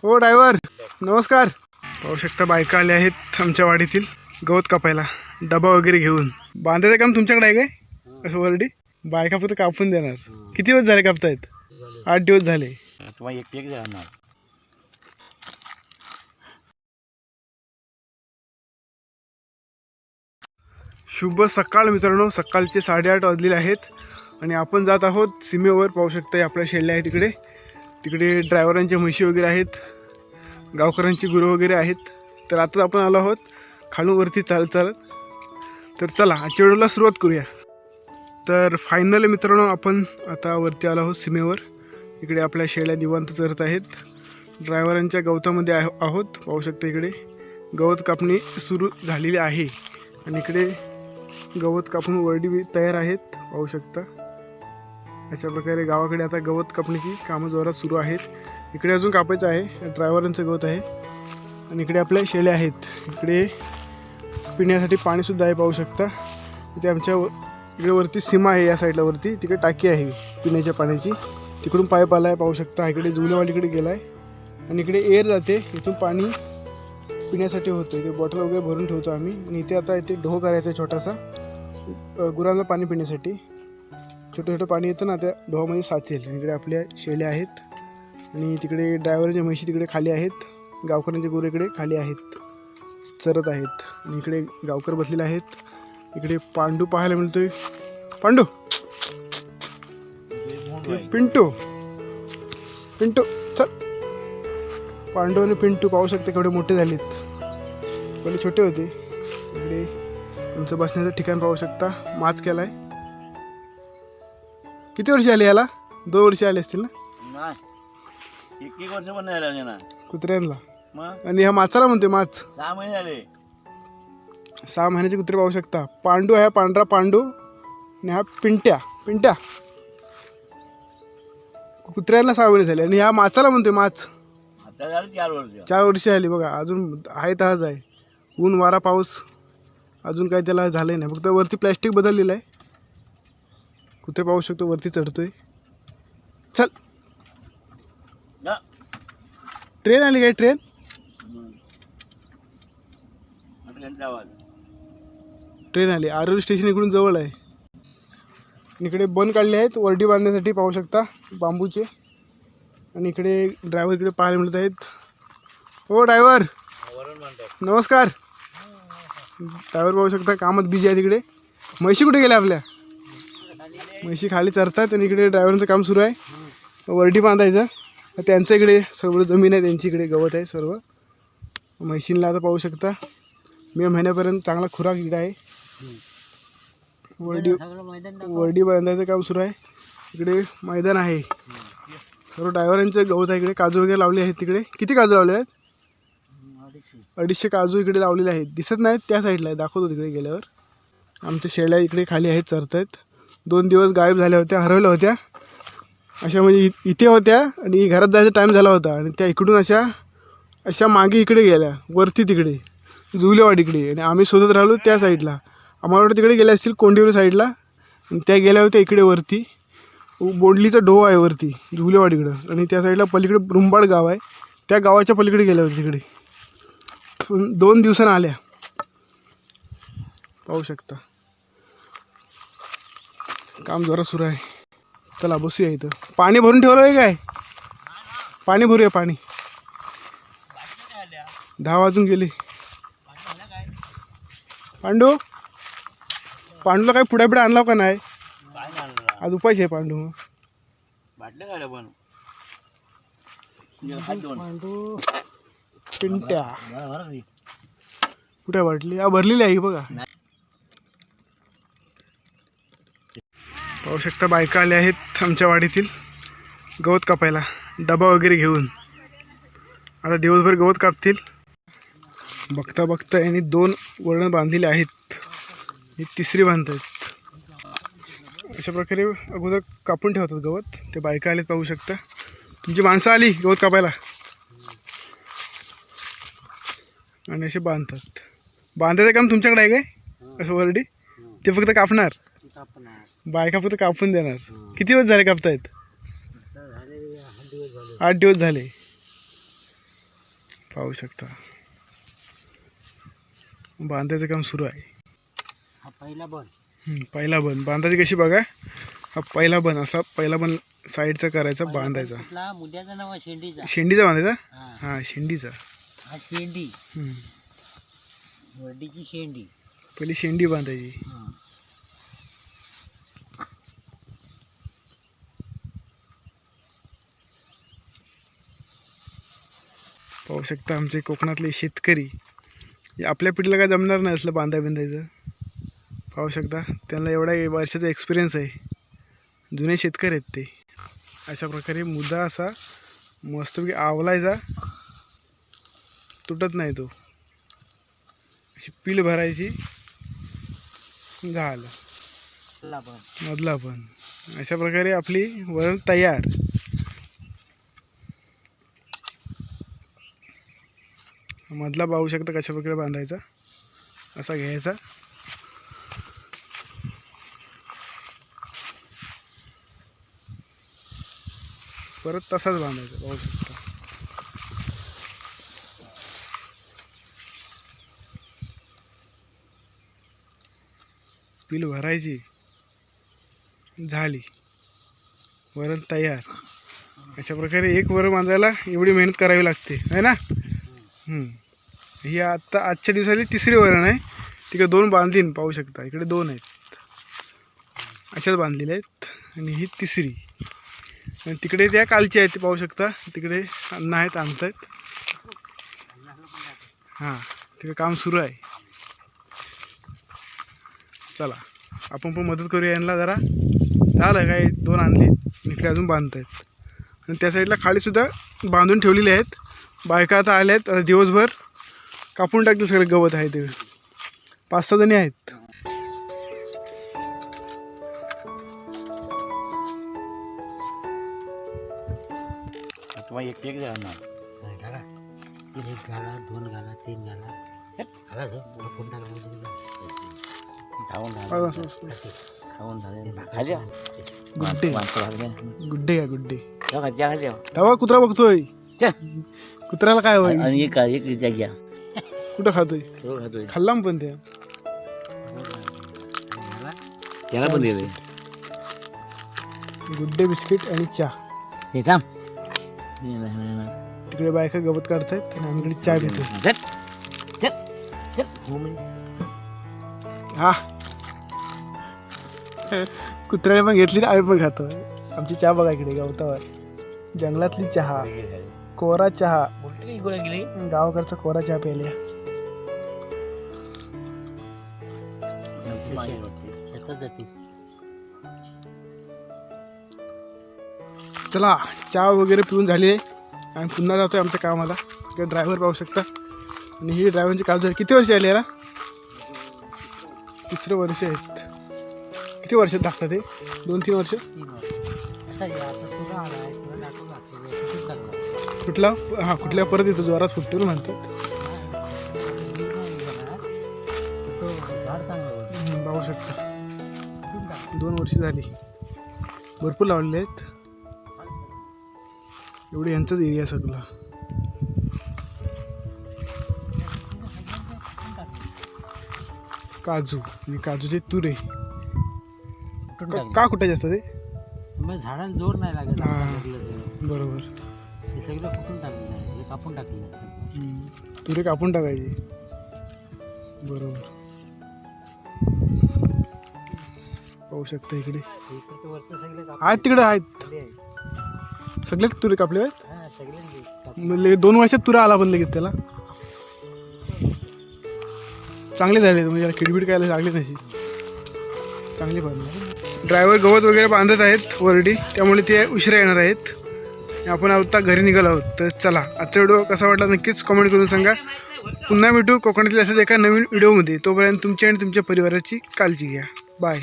हो ड्रायव्हर नमस्कार. पाहू शकता बायका आल्या आहेत आमच्या वाडीतील गवत कापायला, डबा वगैरे घेऊन. बांधायचं काम तुमच्याकडे आहे काय? असं वरडी बायका फक्त कापून देणार. किती दिवस झाले कापतायत? 8 दिवस झाले. शुभ सकाळ मित्रांनो, सकाळचे 8:30 वाजलेले आहेत आणि आपण जात आहोत सीमेवर. पाहू शकता आपल्या शेळ्या आहेत तिकडे. तिकडे ड्रायव्हरांच्या म्हशी वगैरे आहेत, गावकऱ्यांची गुरं वगैरे आहेत. तर आता आपण आलो आहोत खालून वरती चालत. तर चला आजच्या व्हिडिओला सुरुवात करूया. तर फायनल मित्रांनो आपण आता वरती आलो आहोत सीमेवर. इकडे आपल्या शेळ्या निवांत चरत आहेत. ड्रायव्हरांच्या गवतामध्ये आहोत. पाहू शकता इकडे गवत कापणी सुरू झालेली आहे आणि इकडे गवत कापून वरडी तयार आहेत. पाहू शकता अशा प्रकारे गावाकडे आता गवत कापणीची कामं जोरात सुरू आहेत. इकडे अजून कापायचं आहे, ड्रायव्हरांचं गवत आहे. आणि इकडे आपल्या शेळ्या आहेत. इकडे पिण्यासाठी पाणीसुद्धा आहे. पाहू शकता इथे आमच्या इकडे वरती सीमा आहे, या साईडला वरती तिकडे टाकी आहे पिण्याच्या पाण्याची. तिकडून पाईप आला आहे. पाहू शकता इकडे जुलेवालीकडे गेला आहे आणि इकडे एअर जाते. इथून पाणी पिण्यासाठी होतं. इथे बॉटल वगैरे भरून ठेवतो आम्ही. आणि इथे आता इथे ढो करायचा आहे छोटासा, गुरांना पाणी पिण्यासाठी. छोटं छोटं पाणी येतं ना, त्या ढोमध्ये साचेल. आणि इकडे आपल्या शेळ्या आहेत आणि तिकडे ड्रायव्हरच्या म्हशी तिकडे खाली आहेत. गावकऱ्यांचे गुरं इकडे खाली आहेत, चरत आहेत. आणि इकडे गावकर बसलेले आहेत. इकडे पांडू पाहायला मिळतोय. पांडू, पिंटू पिंटू चल. पांडू आणि पिंटू पाहू शकते केवढे मोठे झालेत. पहिले छोटे होते. इकडे तुमचं बसण्याचं ठिकाण पाहू शकता. माच केलाय. किती वर्ष आले याला? 2 वर्ष आले असतील ना? 1 वर्ष पण नाही झाले ना कुत्र्यांना. मग आणि ह्या माचाला म्हणते माच. 6 महिने झाले. 6 महिन्याचे कुत्रे पाहू शकता. पांडू आहे, पांढरा पांडू. आणि हा पिंट्या. कुत्र्यांना 6 महिने झाले आणि ह्या माचाला म्हणते माच. आता झालं 4 वर्ष. 4 वर्ष आली बघा. अजून आहे तहाच आहे. ऊन वारा पाऊस अजून काही त्याला झालंय नाही. फक्त वरती प्लॅस्टिक बदललेलं आहे. कुत्रे पाहू शकतो वरती चढतोय. चल. ना. ट्रेन आली काय? ट्रेन आवाज. ट्रेन आली. आरोली स्टेशन इकडून जवळ आहे. इकडे बन काढले आहेत वरडी बांधण्यासाठी. पाहू शकता बांबूचे. आणि इकडे ड्रायव्हर इकडे पाहायला मिळत आहेत. हो ड्रायव्हर नमस्कार. ड्रायव्हर पाहू शकता कामात बिझी आहे. तिकडे म्हशी कुठे गेल्या आपल्या? म्हशी खाली चरतात. आणि इकडे ड्रायव्हरचं काम सुरू आहे, वरडी बांधायचं. त्यांचं इकडे सर्व जमीन आहे, त्यांची इकडे गवत आहे सर्व. म्हशींना आता पाहू शकता मे महिन्यापर्यंत चांगला खुराक इकडे आहे. वरडी बांधायचं काम सुरू आहे. इकडे मैदान आहे. सर्व ड्रायव्हरांचं गवत आहे. इकडे काजू वगैरे लावले आहेत. तिकडे किती काजू लावले आहेत? 250 काजू इकडे लावलेले आहेत. दिसत नाहीत त्या साईडला आहे, दाखवतो तिकडे गेल्यावर. आमच्या शेळ्या इकडे खाली आहेत, चरत आहेत. 2 दिवस गायब झाल्या होत्या, हरवल्या होत्या. अशा म्हणजे इथे होत्या आणि घरात जायचा टाईम झाला होता. आणि त्या इकडून अशा मागे इकडे गेल्या वरती, तिकडे जुलेवाडीकडे. आणि आम्ही शोधत राहिलो त्या साईडला. आम्हाला वाटतं तिकडे गेल्या असतील कोंडिवली साईडला. आणि त्या गेल्या होत्या इकडे वरती. बोंडलीचा ढो आहे वरती जुलेवाडीकडं. आणि त्या साईडला पलीकडे रुंबाड गाव आहे, त्या गावाच्या पलीकडे गेल्या होत्या तिकडे. 2 दिवसानं आल्या. पाहू शकता काम जोरात सुरू आहे. चला बसूया इथं. पाणी भरून ठेवलं आहे काय? पाणी भरूया. पाणी 10 वाजून गेले. पांडूला काय पुढे आणला का नाही? आज उपायच आहे पांडू. पांडू पिंट्या कुठे वाटली? भरलेली आहे बघा. पाहू शकता बायका आल्या आहेत आमच्या वाडीतील गवत कापायला, डबा वगैरे घेऊन. आता दिवसभर गवत कापतील. बघता बघता यांनी 2 वळणं बांधलेली आहेत. ही 3री बांधत आहेत. अशा प्रकारे अगोदर कापून ठेवतात गवत. ते बायका आलेत पाहू शकता. तुमची माणसं आली गवत कापायला आणि असे बांधतात. बांधायचं काम तुमच्याकडे आहे काय? असं वरडी ते फक्त कापणार, बायका फक्त कापून देणार. किती दिवस झाले कापतायत? 8 दिवस झाले. पाहू शकता बांधायचं काम सुरू आहे. हा पहिला बन. पहिला बन बांधायची कशी बघा. हा पहिला बन असा पहिला बन साईडचा करायचा बांधायचा. कुठला मुद्द्याचं नाव आहे शेंडीचा. शेंडीचा बांधायचा. हा हा शेंडीचा. हा शेंडी. हम्म. वडीची शेंडी. पहिली शेंडी बांधायची. पाहू शकता आमचे कोकणातले शेतकरी. आपल्या पिढीला काय जमणार नाही असलं बांधायचं. पाहू शकता त्यांना एवढा वर्षाचा एक्सपिरियन्स आहे. जुने शेतकरी आहेत ते. अशा प्रकारे मुद्दा असा मस्तपैकी आवलायचा, तुटत नाही तो. अशी पील भरायची, झालं मधला पण. अशा प्रकारे आपली वरण तयार. मधला पाहू शकता कशा प्रकारे बांधायचा. असा घ्यायचा. परत तसाच बांधायचा. पाहू शकता पील भरायची, झाली वरण तयार. अशा प्रकारे एक वरण बांधायला एवढी मेहनत करावी लागते है ना. ही आजच्या दिवसाची तिसरी वरण आहे. तिकडे 2 बांधलीन पाहू शकता. इकडे 2 आहेत अशाच बांधलेल्या आहेत आणि ही तिसरी. आणि तिकडे त्या कालच्या आहेत ते पाहू शकता. तिकडे अन्न आहेत आणत आहेत. हां तिकडे काम सुरू आहे. चला आपण पण मदत करूया यांना जरा. झालं काय 2 आणले इकडे अजून बांधत आहेत. आणि त्या साईडला खालीसुद्धा बांधून ठेवलेले आहेत. बायका आता आल्या आहेत. दिवसभर कापून टाकतील सगळं गवत आहे ते. 5-6 जणी आहेत. तुम्हाला एक एक जाणार. घाला. 1 घाला, 2 घाला, 3 घाला. घाला जो कापून टाकला. खाऊन झाले खाली गुड्डे गुड्डे का गुड्डे. खाली तेव्हा कुत्रा बघतोय. कुत्र्याला काय होईल. आणि एक घ्या. कुठं खातोय. खातोय खाल्ला पण त्या त्याला पण दिले. गुड्डे बिस्किट आणि चहा. हे थांब. तिकडे बायका गवत काढतायत आणि आम्ही चहा पितो. हा कुत्र्याने पण घेतली ना आम्ही पण खातो. आमची चहा बघा इकडे गवतावर. जंगलातली चहा, कोरा चहा. गावाकडचा कोरा चहा प्यायला. चला चहा वगैरे पिऊन झाली. आम्ही पुन्हा जातोय आमच्या कामाला. इकडे ड्रायव्हर पाहू शकता. आणि ही ड्रायव्हरची काम झाली. किती वर्ष आली याला. 3रं वर्ष आहेत. किती वर्षात टाकतात ते. 2-3 वर्ष. कुठला हा कुठल्या परत येतो जोरात फुटतो ना म्हणतात. पाहू शकता 2 वर्ष झाली. भरपूर लावलेले आहेत. एवढे यांचाच एरिया सगळा. काजू आणि काजूचे तुरे का कुठे जास्त ते. झाडाला जोर नाही लागत. बरोबर. हे सगळं कुठून टाकलेलं आहे. हे कापून टाकलेलं आहे. तुरे कापून टाकायचे. बरोबर. पाहू शकता इकडे आहेत. तिकडे आहेत सगळेच तुरे कापले आहेत. 2 वर्षात तुरा आला पण लगेच त्याला. चांगले झाले म्हणजे किडबीड काय लागली नशी. चांगली बांधली. ड्रायव्हर गवत वगैरे बांधत आहेत वरडी. त्यामुळे ते उशिरा येणार आहेत. आपण आता घरी निघालो आहोत. तर चला आजचा व्हिडिओ कसा वाटला नक्कीच कमेंट करून सांगा. पुन्हा भेटू कोकणातील असंच एका नवीन व्हिडिओमध्ये. तोपर्यंत तुमच्या आणि तुमच्या परिवाराची काळजी घ्या. बाय.